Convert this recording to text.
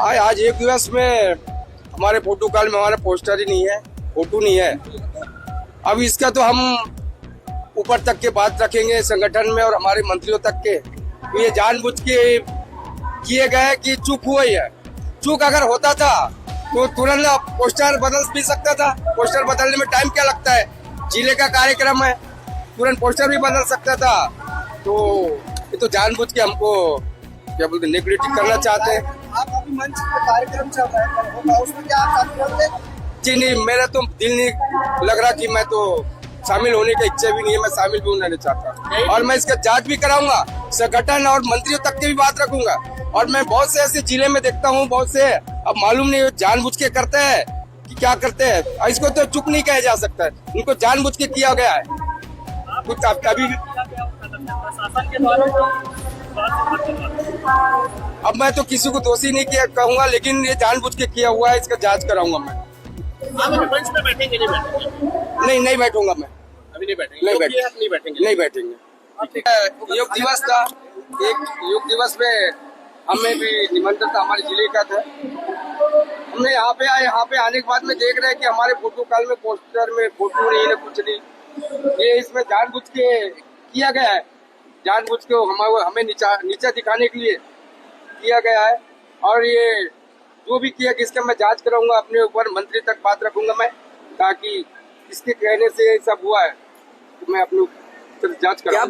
आज एक दिवस में हमारे प्रोटोकॉल में हमारा पोस्टर ही नहीं है, फोटो नहीं है। अब इसका तो हम ऊपर तक के बात रखेंगे संगठन में और हमारे मंत्रियों तक के। तो ये जानबूझ के किए गए कि चूक हुआ ही है। चूक अगर होता था तो तुरंत पोस्टर बदल भी सकता था। पोस्टर बदलने में टाइम क्या लगता है? जिले का कार्यक्रम है, तुरंत पोस्टर भी बदल सकता था। तो ये तो जानबूझ के हमको क्या बोलते नेगलेक्ट करना चाहते हैं। आप अभी मंच पे कार्यक्रम चल रहा है, होगा उसमें क्या आप शामिल होंगे? जी नहीं, मेरा तो दिल नहीं लग रहा कि मैं तो शामिल होने की इच्छा भी नहीं है। मैं शामिल भी होना नहीं चाहता और मैं इसका जांच भी कराऊंगा। संगठन और मंत्रियों तक की भी बात रखूंगा। और मैं बहुत से ऐसे जिले में देखता हूँ, बहुत से अब मालूम नहीं जानबूझ के करते हैं कि क्या करते हैं। और इसको तो चुप नहीं कहा जा सकता है, इनको जानबूझ के किया गया है। कुछ अभी अब मैं तो किसी को दोषी नहीं किया कहूंगा, लेकिन ये जानबूझ के किया हुआ है। इसका जांच कराऊंगा मैं। आप अभी मंच पे बैठेंगे नहीं बैठेंगे? नहीं बैठूंगा मैं। अभी नहीं बैठेंगे? नहीं नहीं बैठेंगे? नहीं बैठेंगे। योग दिवस था, एक योग दिवस में हमें भी निमंत्रण था, हमारे जिले का था। हमने यहाँ पे आए, यहाँ पे आने के बाद में देख रहे हैं कि हमारे प्रोटोकॉल में पोस्टर में फोटो नहीं है, कुछ नहीं। ये इसमें जानबूझ के किया गया है, जानबूझ के हमें नीचा दिखाने के लिए किया गया है। और ये जो भी किया किसका मैं जांच कराऊंगा, अपने ऊपर मंत्री तक बात रखूंगा मैं, ताकि इसके कहने से सब हुआ है तो मैं अपने जांच करूंगा।